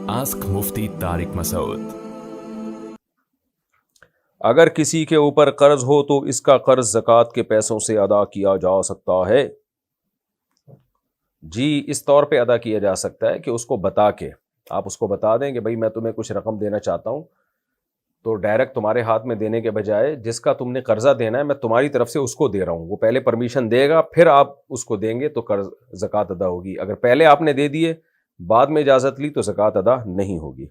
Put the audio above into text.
Ask मुफ्ती तारिक मसूद। अगर किसी के ऊपर कर्ज हो तो इसका कर्ज ज़कात के पैसों से अदा किया जा सकता है। जी, इस तौर पे अदा किया जा सकता है कि उसको बता के, आप उसको बता दें कि भाई मैं तुम्हें कुछ रकम देना चाहता हूँ, तो डायरेक्ट तुम्हारे हाथ में देने के बजाय जिसका तुमने कर्जा देना है मैं तुम्हारी तरफ से उसको दे रहा हूँ, वो पहले परमिशन देगा फिर आप उसको देंगे तो कर्ज ज़कात अदा होगी। अगर पहले आपने दे दिए बाद में इजाज़त ली तो ज़कात अदा नहीं होगी।